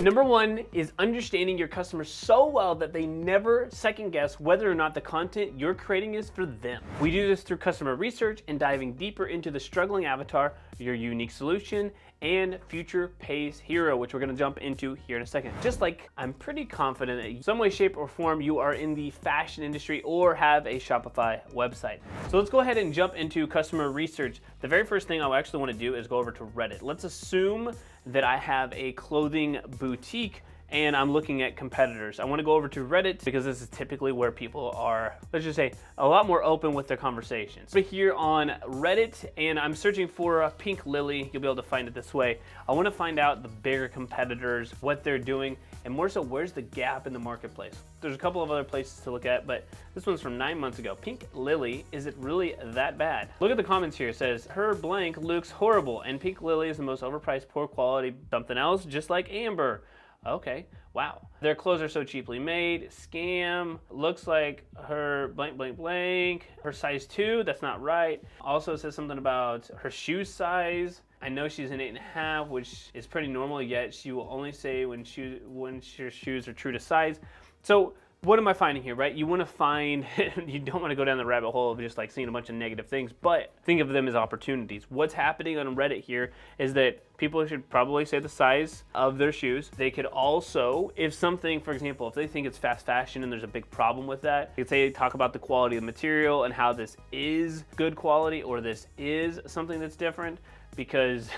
Number one is understanding your customers so well that they never second guess whether or not the content you're creating is for them. We do this through customer research and diving deeper into the struggling avatar, your unique solution, and future pace hero, which we're gonna jump into here in a second. Just like I'm pretty confident that in some way, shape, or form you are in the fashion industry or have a Shopify website. So let's go ahead and jump into customer research. The very first thing I actually wanna do is go over to Reddit. Let's assume that I have a clothing boutique and I'm looking at competitors. I wanna go over to Reddit because this is typically where people are, let's just say, a lot more open with their conversations. So here on Reddit, and I'm searching for a pink lily. You'll be able to find it this way. I wanna find out the bigger competitors, what they're doing, and more so, where's the gap in the marketplace? There's a couple of other places to look at, but this one's from 9 months ago. Pink lily, is it really that bad? Look at the comments here. It says, her blank looks horrible, and pink lily is the most overpriced, poor quality, something else, just like Amber. Okay, wow. Their clothes are so cheaply made, scam, looks like her blank, blank, blank, her size 2, that's not right. Also it says something about her shoe size. I know she's an 8.5, which is pretty normal, yet she will only say when her shoes are true to size. So what am I finding here, right? You want to find, you don't want to go down the rabbit hole of just like seeing a bunch of negative things, but think of them as opportunities. What's happening on Reddit here is that people should probably say the size of their shoes. They could also, if something, for example, if they think it's fast fashion and there's a big problem with that, they could say, talk about the quality of the material and how this is good quality or this is something that's different. Because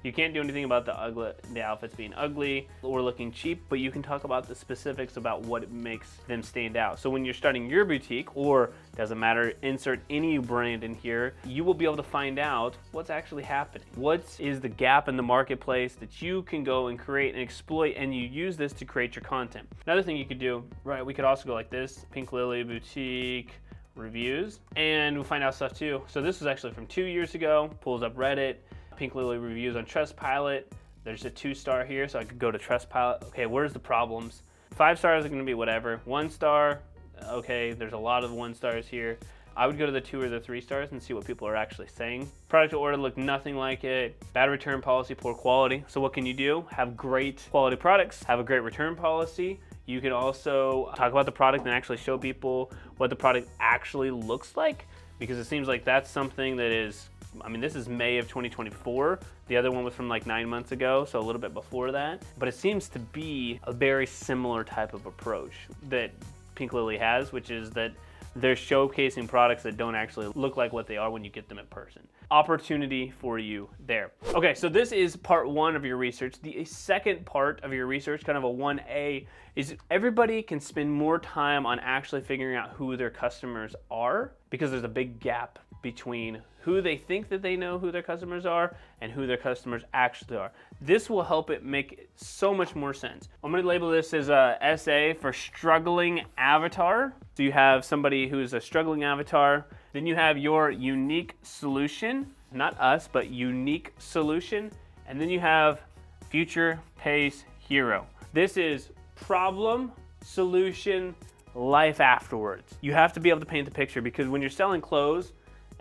you can't do anything about the outfits being ugly or looking cheap, but you can talk about the specifics about what makes them stand out. So when you're starting your boutique, or doesn't matter, insert any brand in here, you will be able to find out what's actually happening. What is the gap in the marketplace that you can go and create and exploit, and you use this to create your content. Another thing you could do, right, we could also go like this, Pink Lily Boutique reviews, and we'll find out stuff too. So this was actually from 2 years ago. Pulls up Reddit, Pink Lily reviews on Trustpilot. There's a 2-star here, so I could go to Trustpilot. Okay, where's the problems? 5 stars are gonna be whatever. 1 star, okay, there's a lot of 1 stars here. I would go to the 2 or the 3 stars and see what people are actually saying. Product order looked nothing like it. Bad return policy, poor quality. So what can you do? Have great quality products, have a great return policy. You can also talk about the product and actually show people what the product actually looks like, because it seems like that's something that is, I mean, this is May of 2024. The other one was from like 9 months ago, so a little bit before that. But it seems to be a very similar type of approach that Pink Lily has, which is that they're showcasing products that don't actually look like what they are when you get them in person. Opportunity for you there. Okay, so this is part 1 of your research. The second part of your research, kind of a 1A, is everybody can spend more time on actually figuring out who their customers are, because there's a big gap between who they think that they know who their customers are and who their customers actually are. This will help it make so much more sense. I'm gonna label this as a SA for struggling avatar. So you have somebody who's a struggling avatar. Then you have your unique solution, not us, but unique solution. And then you have future pace hero. This is problem, solution, life afterwards. You have to be able to paint the picture, because when you're selling clothes,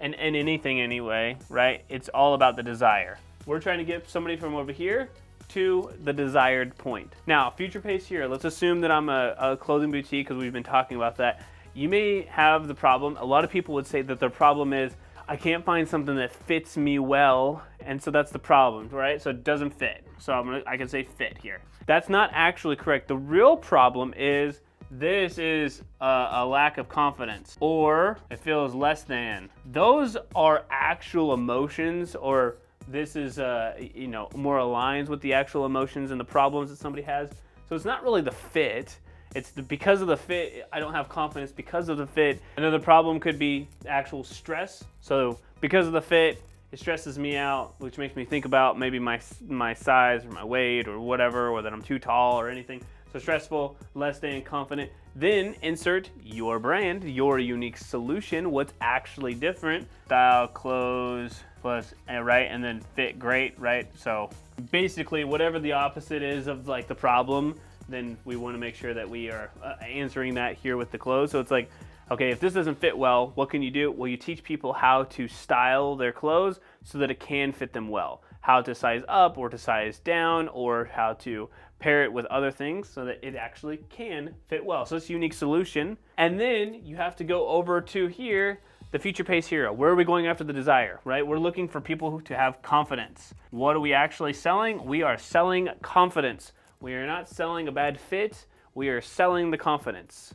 and anything anyway, right? It's all about the desire. We're trying to get somebody from over here to the desired point. Now, future pace here, let's assume that I'm a clothing boutique, because we've been talking about that. You may have the problem, a lot of people would say that their problem is, I can't find something that fits me well, and so that's the problem, right? So it doesn't fit. So I can say fit here. That's not actually correct. The real problem is, this is a lack of confidence, or it feels less than. Those are actual emotions, or this is more aligns with the actual emotions and the problems that somebody has. So it's not really the fit. It's because of the fit, I don't have confidence because of the fit. Another problem could be actual stress. So because of the fit, it stresses me out, which makes me think about maybe my size or my weight or whatever, or that I'm too tall or anything. So stressful, less than, confident. Then insert your brand, your unique solution, what's actually different. Style, clothes, plus, right, and then fit great, right? So basically whatever the opposite is of like the problem, then we want to make sure that we are answering that here with the clothes. So it's like, okay, if this doesn't fit well, what can you do? Well, you teach people how to style their clothes so that it can fit them well. how to size up or to size down or how to pair it with other things so that it actually can fit well. So it's a unique solution. And then you have to go over to here, the Future Pace Hero. Where are we going after the desire, right? We're looking for people to have confidence. What are we actually selling? We are selling confidence. We are not selling a bad fit. We are selling the confidence.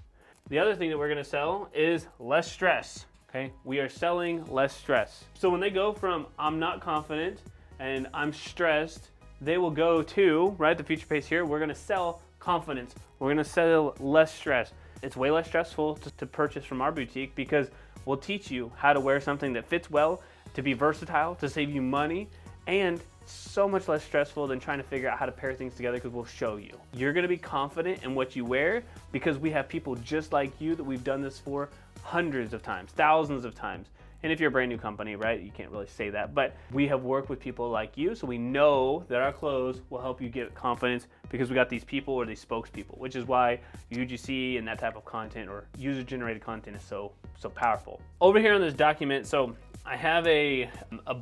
The other thing that we're gonna sell is less stress, okay? We are selling less stress. So when they go from I'm not confident and I'm stressed, they will go to, right, the Future Pace here, we're gonna sell confidence. We're gonna sell less stress. It's way less stressful to purchase from our boutique because we'll teach you how to wear something that fits well, to be versatile, to save you money, and so much less stressful than trying to figure out how to pair things together because we'll show you. You're gonna be confident in what you wear because we have people just like you that we've done this for hundreds of times, thousands of times. And if you're a brand new company, right, you can't really say that, but we have worked with people like you, so we know that our clothes will help you get confidence because we got these people or these spokespeople, which is why UGC and that type of content or user-generated content is so powerful. Over here on this document, so I have a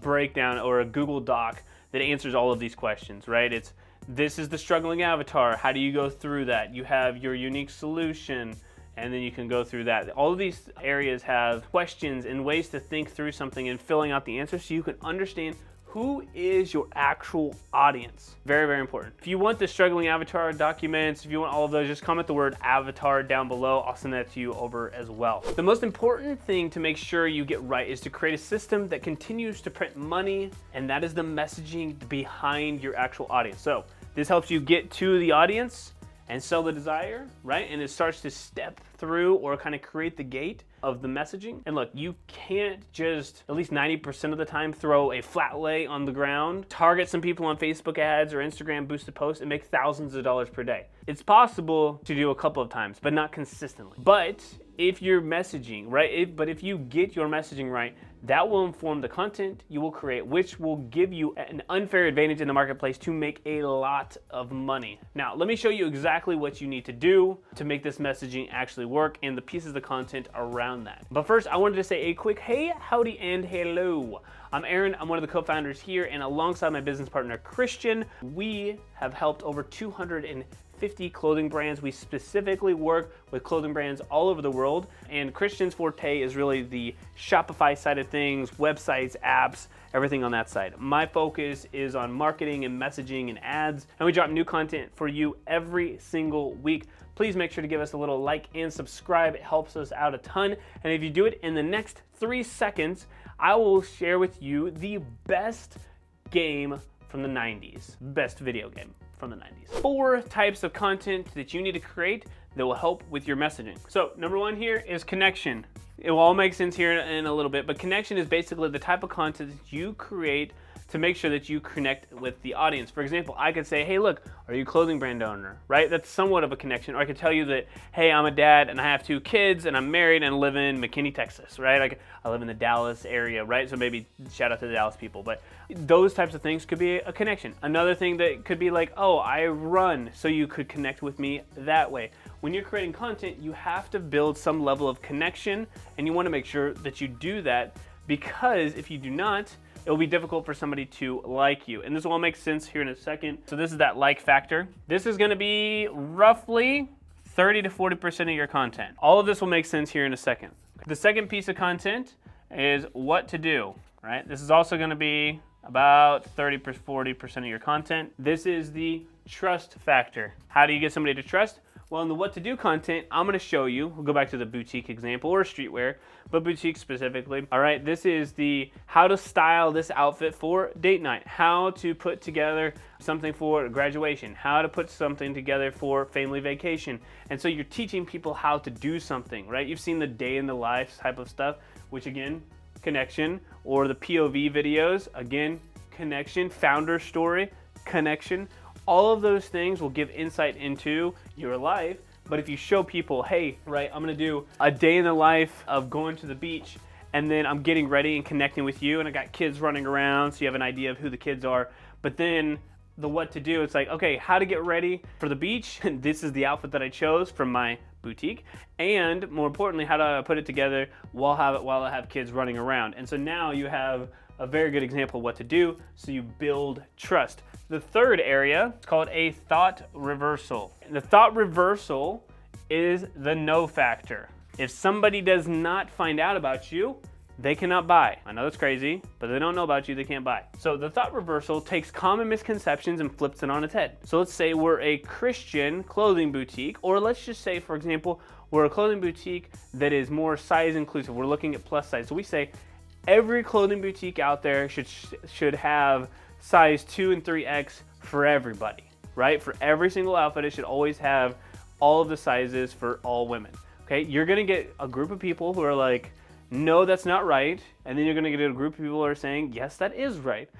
breakdown or a Google Doc that answers all of these questions, right? This is the struggling avatar. How do you go through that? You have your unique solution, and then you can go through that. All of these areas have questions and ways to think through something and filling out the answers so you can understand who is your actual audience. Very, very important. If you want the struggling avatar documents, if you want all of those, just comment the word avatar down below. I'll send that to you over as well. The most important thing to make sure you get right is to create a system that continues to print money, and that is the messaging behind your actual audience. So this helps you get to the audience and sell the desire, right? And it starts to step through or kind of create the gate of the messaging. And look, you can't just, at least 90% of the time, throw a flat lay on the ground, target some people on Facebook ads or Instagram boosted posts and make thousands of dollars per day. It's possible to do a couple of times, but not consistently. But if you're messaging, right? But if you get your messaging right, that will inform the content you will create, which will give you an unfair advantage in the marketplace to make a lot of money. Now, let me show you exactly what you need to do to make this messaging actually work and the pieces of content around that. But first, I wanted to say a quick hey, howdy, and hello. I'm Aaron, I'm one of the co-founders here, and alongside my business partner, Christian, we have helped over 250 clothing brands. We specifically work with clothing brands all over the world, and Christian's forte is really the Shopify side of things, websites, apps, everything on that side. My focus is on marketing and messaging and ads, and we drop new content for you every single week. Please make sure to give us a little like and subscribe. It helps us out a ton. And if you do it in the next 3 seconds, I will share with you the best game from the 90s, best video game from the 90s. 4 types of content that you need to create that will help with your messaging. So number 1 here is connection. It will all make sense here in a little bit, but connection is basically the type of content that you create to make sure that you connect with the audience. For example, I could say, hey, look, are you a clothing brand owner, right? That's somewhat of a connection. Or I could tell you that, hey, I'm a dad and I have 2 kids and I'm married and live in McKinney, Texas, right? Like I live in the Dallas area, right? So maybe shout out to the Dallas people, but those types of things could be a connection. Another thing that could be like, oh, I run, so you could connect with me that way. When you're creating content, you have to build some level of connection, and you want to make sure that you do that, because if you do not, it will be difficult for somebody to like you. And this will all make sense here in a second. So this is that like factor. This is gonna be roughly 30 to 40% of your content. All of this will make sense here in a second. The second piece of content is what to do, right? This is also gonna be about 30 to 40% of your content. This is the trust factor. How do you get somebody to trust? Well, in the what to do content, I'm gonna show you, we'll go back to the boutique example or streetwear, but boutique specifically. All right, this is the how to style this outfit for date night, how to put together something for graduation, how to put something together for family vacation. And so you're teaching people how to do something, right? You've seen the day in the life type of stuff, which again, connection, or the POV videos, again, connection, founder story, connection. All of those things will give insight into your life, but if you show people, hey, right, I'm gonna do a day in the life of going to the beach, and then I'm getting ready and connecting with you, and I got kids running around, so you have an idea of who the kids are, but then the what to do, it's like, okay, how to get ready for the beach, this is the outfit that I chose from my boutique, and more importantly, how do I put it together while I have kids running around. And so now you have a very good example of what to do so you build trust. The third area is called a thought reversal. And the thought reversal is the no factor. If somebody does not find out about you, they cannot buy. I know that's crazy, but they don't know about you, they can't buy. So the thought reversal takes common misconceptions and flips it on its head. So let's say we're a Christian clothing boutique, or let's just say, for example, we're a clothing boutique that is more size inclusive. We're looking at plus size. So we say every clothing boutique out there should have size 2 and 3X for everybody, right? For every single outfit, it should always have all of the sizes for all women, okay? You're gonna get a group of people who are like, no, that's not right. And then you're gonna get a group of people who are saying, yes, that is right?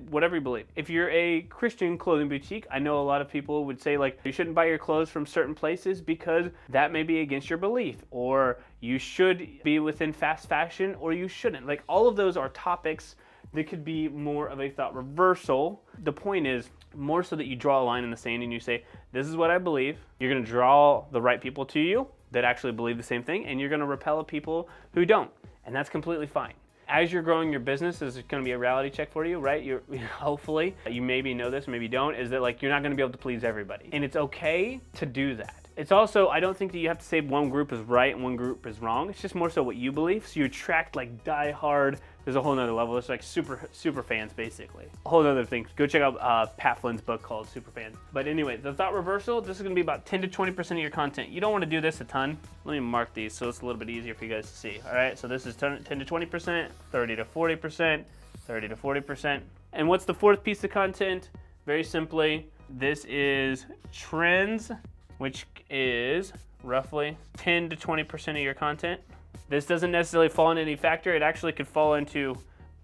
Whatever you believe. If you're a Christian clothing boutique, I know a lot of people would say like, you shouldn't buy your clothes from certain places because that may be against your belief, or you should be within fast fashion, or you shouldn't. Like, all of those are topics that could be more of a thought reversal. The point is more so that you draw a line in the sand and you say, this is what I believe. You're gonna draw the right people to you that actually believe the same thing, and you're gonna repel people who don't, and that's completely fine. As you're growing your business, this is gonna be a reality check for you, right? Hopefully, you maybe know this, maybe don't, is that like, you're not gonna be able to please everybody. And it's okay to do that. It's also, I don't think that you have to say one group is right and one group is wrong. It's just more so what you believe. So you attract like die-hard, there's a whole nother level. It's like super fans, basically. A whole other thing. Go check out Pat Flynn's book called Super Fans. But anyway, the thought reversal, this is gonna be about 10 to 20% of your content. You don't wanna do this a ton. Let me mark these so it's a little bit easier for you guys to see. All right, so this is 10 to 20%, 30 to 40%, 30 to 40%. And what's the fourth piece of content? Very simply, this is trends, which is roughly 10 to 20% of your content. This doesn't necessarily fall into any factor. It actually could fall into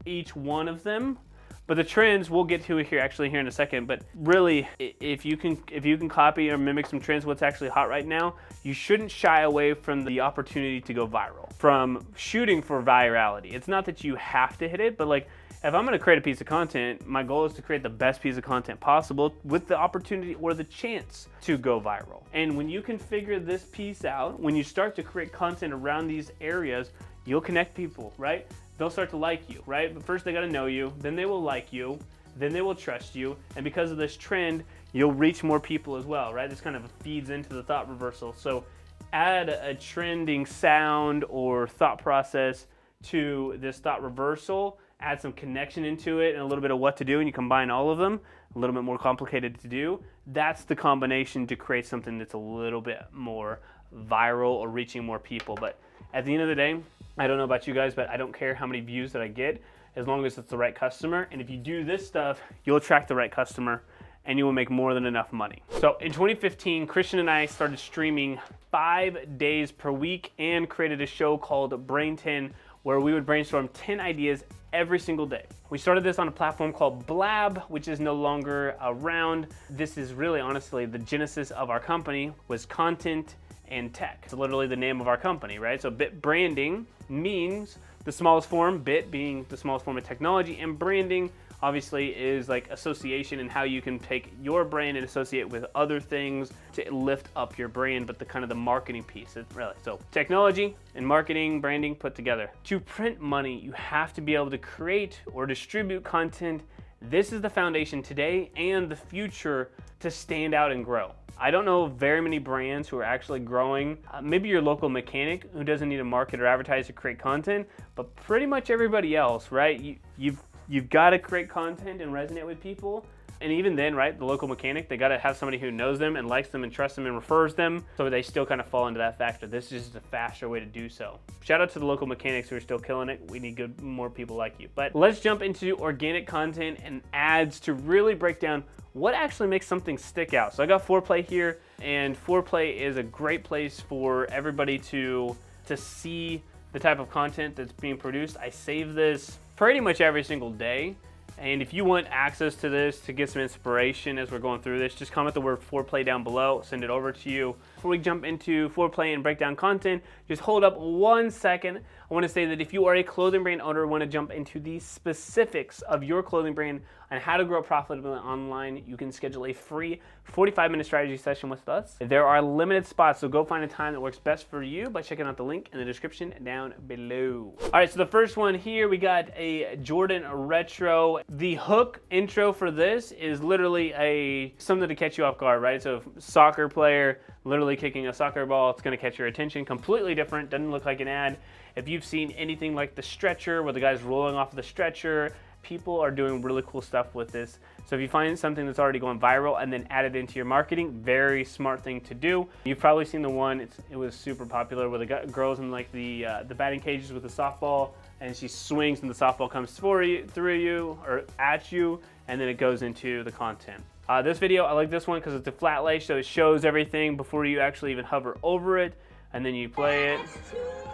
each one of them. But the trends, we'll get to here in a second. But really, if you can copy or mimic some trends, what's actually hot right now, you shouldn't shy away from the opportunity to go viral, from shooting for virality. It's not that you have to hit it, but like, if I'm gonna create a piece of content, my goal is to create the best piece of content possible with the opportunity or the chance to go viral. And when you can figure this piece out, when you start to create content around these areas, you'll connect people, right? They'll start to like you, right? But first they gotta know you, then they will like you, then they will trust you, and because of this trend, you'll reach more people as well, right? This kind of feeds into the thought reversal. So add a trending sound or thought process to this thought reversal, add some connection into it and a little bit of what to do, and you combine all of them, a little bit more complicated to do. That's the combination to create something that's a little bit more viral or reaching more people. But at the end of the day, I don't know about you guys, but I don't care how many views that I get as long as it's the right customer. And if you do this stuff, you'll attract the right customer and you will make more than enough money. So in 2015, Christian and I started streaming 5 days per week and created a show called Brain 10, where we would brainstorm 10 ideas every single day. We started this on a platform called Blab, which is no longer around. This is really, honestly, the genesis of our company was content and tech. It's literally the name of our company, right? So bit branding means the smallest form, bit being the smallest form of technology, and branding obviously is like association and how you can take your brand and associate with other things to lift up your brand, but the kind of the marketing piece, really. So technology and marketing, branding put together. To print money, you have to be able to create or distribute content. This is the foundation today and the future to stand out and grow. I don't know very many brands who are actually growing. Maybe your local mechanic who doesn't need to market or advertise to create content, but pretty much everybody else, right? You've got to create content and resonate with people. And even then, right, the local mechanic, they got to have somebody who knows them and likes them and trusts them and refers them, so they still kind of fall into that factor. This is just a faster way to do so. Shout out to the local mechanics who are still killing it. We need more people like you. But let's jump into organic content and ads to really break down what actually makes something stick out. So I got Foreplay here, and Foreplay is a great place for everybody to see the type of content that's being produced. I save this pretty much every single day. And if you want access to this to get some inspiration as we're going through this, just comment the word Foreplay down below, send it over to you. Before we jump into Foreplay and break down content, just hold up 1 second. I want to say that if you are a clothing brand owner and want to jump into the specifics of your clothing brand and how to grow profitably online, you can schedule a free 45-minute strategy session with us. There are limited spots, so go find a time that works best for you by checking out the link in the description down below. All right, so the first one here, we got a Jordan Retro. The hook intro for this is literally something to catch you off guard, right? So soccer player literally kicking a soccer ball, it's gonna catch your attention. Completely different, doesn't look like an ad. If you've seen anything like the stretcher, where the guy's rolling off of the stretcher, people are doing really cool stuff with this. So if you find something that's already going viral and then add it into your marketing, very smart thing to do. You've probably seen the one, it was super popular, where the girl's in like the batting cages with the softball, and she swings and the softball comes through you or at you, and then it goes into the content. This video, I like this one because it's a flat lay, so it shows everything before you actually even hover over it, and then you play it.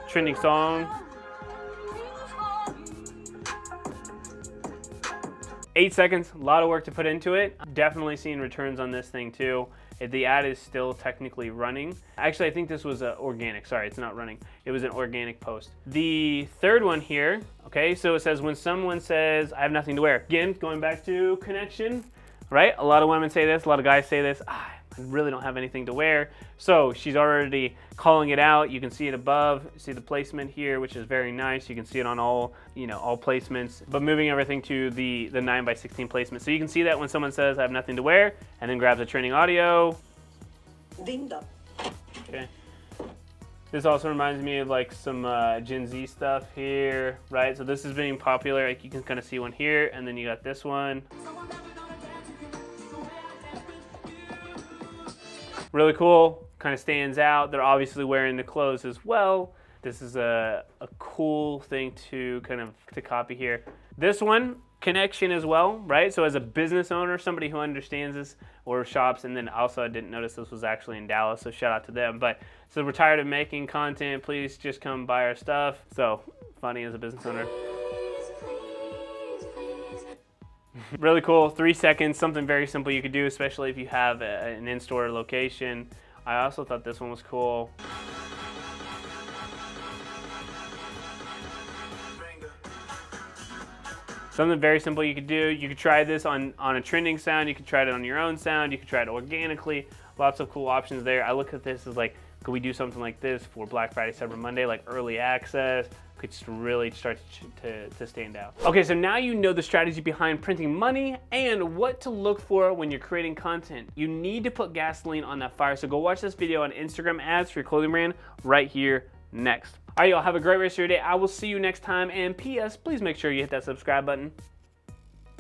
Trending song. 8 seconds, a lot of work to put into it. Definitely seeing returns on this thing too. The ad is still technically running. Actually, I think this was organic. Sorry, it's not running. It was an organic post. The third one here, okay, so it says, when someone says, I have nothing to wear. Again, going back to connection, right? A lot of women say this, a lot of guys say this. I really don't have anything to wear. So she's already calling it out. You can see it above, see the placement here, which is very nice. You can see it on all placements, but moving everything to the 9x16 placement. So you can see that when someone says, I have nothing to wear, and then grabs a trending audio. Okay. This also reminds me of like some Gen Z stuff here, right? So this is being popular. Like you can kind of see one here, and then you got this one. Really cool, kind of stands out. They're obviously wearing the clothes as well. This is a cool thing to copy here. This one, connection as well, right? So as a business owner, somebody who understands this or shops, and then also I didn't notice this was actually in Dallas, so shout out to them. But so we're tired of making content, please just come buy our stuff. So funny as a business owner. Really cool, 3 seconds, something very simple you could do, especially if you have an in-store location. I also thought this one was cool. Something very simple you could do. You could try this on a trending sound, you could try it on your own sound, you could try it organically. Lots of cool options there. I look at this as like, could we do something like this for Black Friday, Cyber Monday, like early access? Could just really start to stand out. Okay, so now you know the strategy behind printing money and what to look for when you're creating content. You need to put gasoline on that fire, so go watch this video on Instagram ads for your clothing brand right here next. All right, y'all, have a great rest of your day. I will see you next time, and P.S., please make sure you hit that subscribe button.